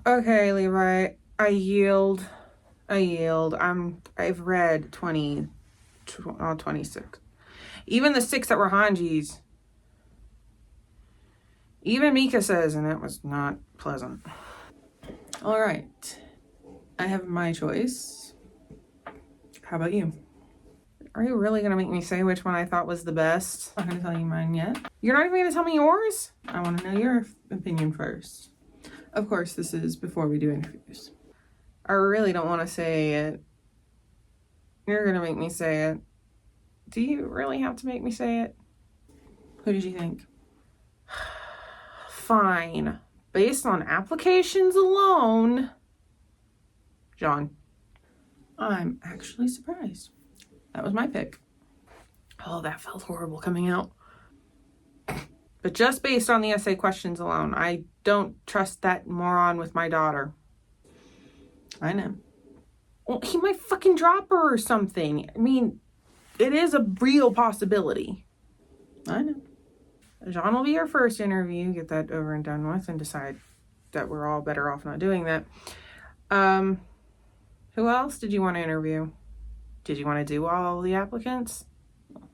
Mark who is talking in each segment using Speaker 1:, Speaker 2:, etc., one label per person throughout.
Speaker 1: Okay, Levi, I yield. I've read 26. Even the 6 that were Hanji's. Even Mika says, and it was not pleasant. All right. I have my choice. How about you? Are you really going to make me say which one I thought was the best? I'm not going to tell you mine yet. You're not even going to tell me yours? I want to know your opinion first. Of course, this is before we do interviews. I really don't want to say it. You're going to make me say it. Do you really have to make me say it? Who did you think? Fine. Based on applications alone, John. I'm actually surprised. That was my pick. Oh, that felt horrible coming out. But just based on the essay questions alone, I don't trust that moron with my daughter. I know. Well, he might fucking drop her or something. I mean, it is a real possibility. I know. Jean will be your first interview. Get that over and done with and decide that we're all better off not doing that. Who else did you want to interview? Did you want to do all the applicants?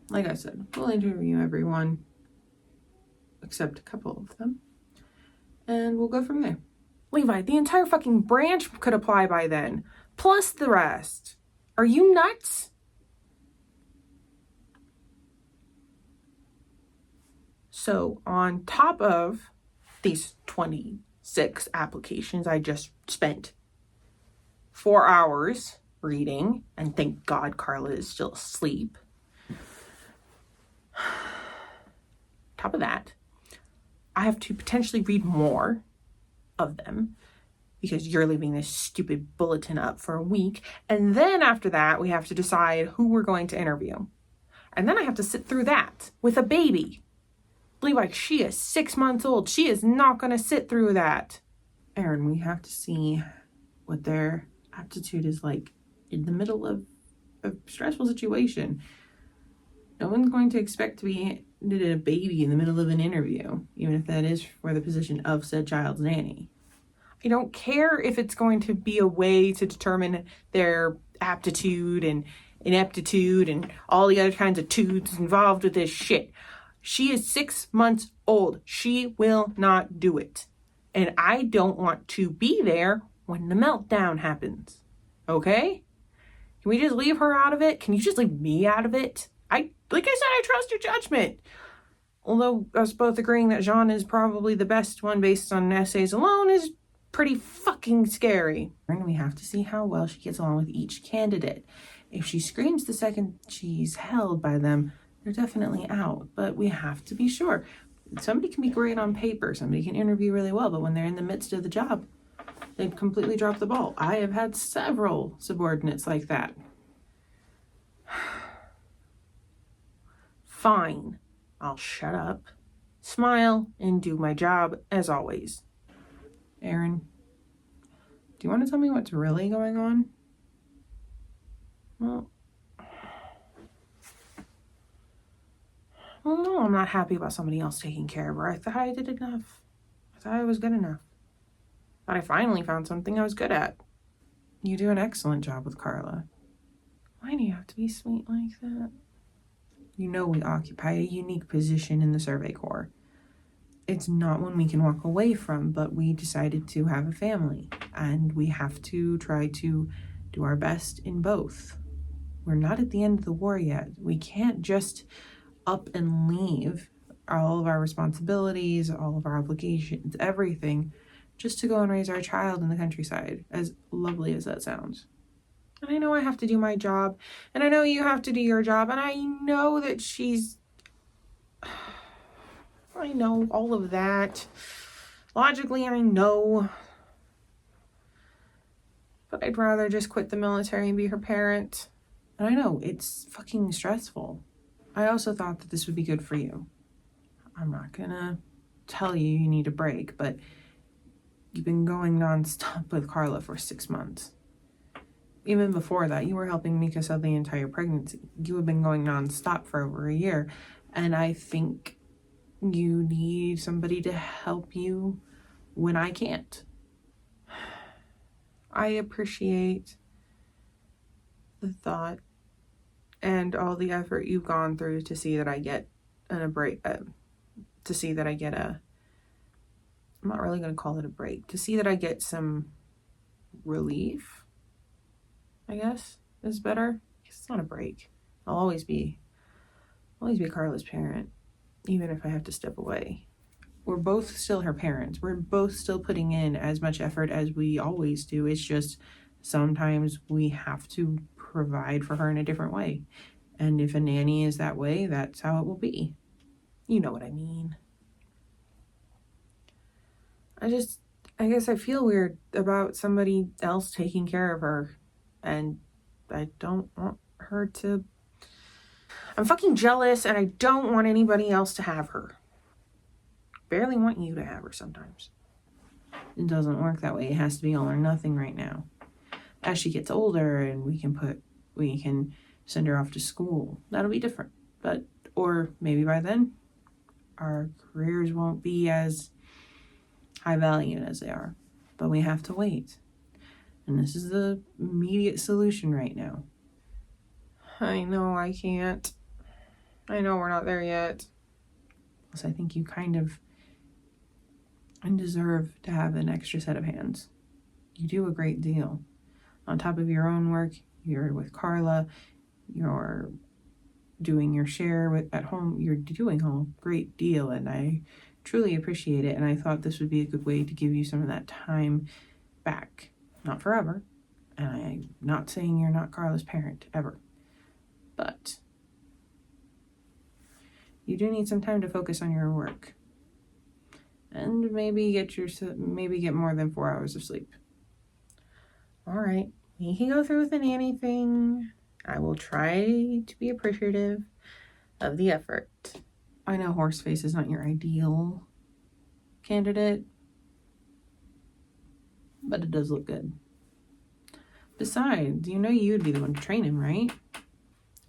Speaker 1: Like I said, we'll interview everyone except a couple of them. And we'll go from there. Levi, the entire fucking branch could apply by then. Plus the rest. Are you nuts? So on top of these 26 applications, I just spent 4 hours reading, and thank God Carla is still asleep. Top of that, I have to potentially read more of them because you're leaving this stupid bulletin up for a week. And then after that, we have to decide who we're going to interview. And then I have to sit through that with a baby. Levi, she is 6 months old. She is not going to sit through that. Eren, we have to see what their aptitude is like in the middle of a stressful situation. No one's going to expect to be handed a baby in the middle of an interview, even if that is for the position of said child's nanny. I don't care if it's going to be a way to determine their aptitude and ineptitude and all the other kinds of tudes involved with this shit. She is 6 months old. She will not do it. And I don't want to be there when the meltdown happens. Okay? Can we just leave her out of it? Can you just leave me out of it? Like I said, I trust your judgment. Although us both agreeing that Jean is probably the best one based on essays alone is pretty fucking scary. And we have to see how well she gets along with each candidate. If she screams the second she's held by them, they're definitely out. But we have to be sure. Somebody can be great on paper. Somebody can interview really well. But when they're in the midst of the job, they completely drop the ball. I have had several subordinates like that. Fine. I'll shut up, smile, and do my job as always. Eren, do you want to tell me what's really going on? Well, no, I'm not happy about somebody else taking care of her. I thought I did enough. I thought I was good enough. But I finally found something I was good at. You do an excellent job with Carla. Why do you have to be sweet like that? You know we occupy a unique position in the Survey Corps. It's not one we can walk away from, but we decided to have a family, and we have to try to do our best in both. We're not at the end of the war yet. We can't just up and leave all of our responsibilities, all of our obligations, everything, just to go and raise our child in the countryside, as lovely as that sounds. And I know I have to do my job, and I know you have to do your job, and I know that I know all of that. Logically, I know. But I'd rather just quit the military and be her parent. And I know, it's fucking stressful. I also thought that this would be good for you. I'm not gonna tell you you need a break, but you've been going nonstop with Carla for 6 months. Even before that, you were helping Mika sell the entire pregnancy. You have been going nonstop for over a year. And I think You need somebody to help you when I can't. I appreciate the thought and all the effort you've gone through to see that I get I'm not really going to call it a break, to see that I get some relief, I guess, is better. It's not a break. I'll always be Carla's parent, even if I have to step away. We're both still her parents. We're both still putting in as much effort as we always do. It's just sometimes we have to provide for her in a different way. And if a nanny is that way, that's how it will be. You know what I mean. I guess I feel weird about somebody else taking care of her. And I don't want her to... I'm fucking jealous and I don't want anybody else to have her. Barely want you to have her sometimes. It doesn't work that way. It has to be all or nothing right now. As she gets older and we can send her off to school, that'll be different. Or maybe by then our careers won't be as high value as they are. But we have to wait. And this is the immediate solution right now. I know I can't. I know we're not there yet. Plus, I think you kind of deserve to have an extra set of hands. You do a great deal. On top of your own work, you're with Carla, you're doing your share at home, you're doing a great deal, and I truly appreciate it. And I thought this would be a good way to give you some of that time back. Not forever. And I'm not saying you're not Carla's parent, ever. But you do need some time to focus on your work. And maybe get more than 4 hours of sleep. All right, we can go through with the nanny thing. I will try to be appreciative of the effort. I know Horseface is not your ideal candidate, but it does look good. Besides, you'd be the one to train him, right?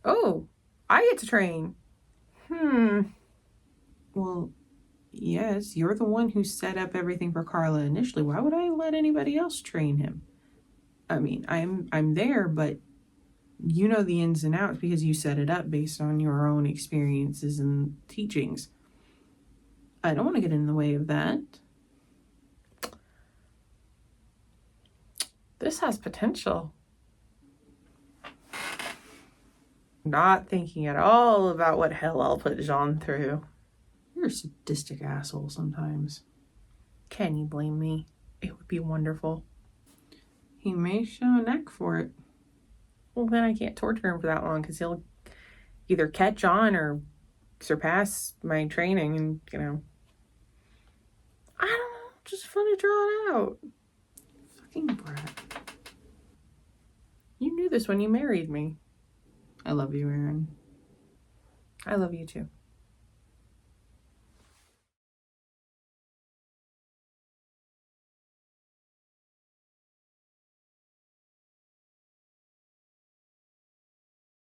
Speaker 1: Oh, I get to train. Well, yes, you're the one who set up everything for Carla initially. Why would I let anybody else train him? I mean, I'm there, but you know the ins and outs because you set it up based on your own experiences and teachings. I don't want to get in the way of that. This has potential. Not thinking at all about what hell I'll put Jean through. You're a sadistic asshole sometimes. Can you blame me? It would be wonderful. He may show a knack for it. Well, then I can't torture him for that long because he'll either catch on or surpass my training and, I don't know, just fun to draw it out. Fucking brat. You knew this when you married me. I love you, Eren. I love you too.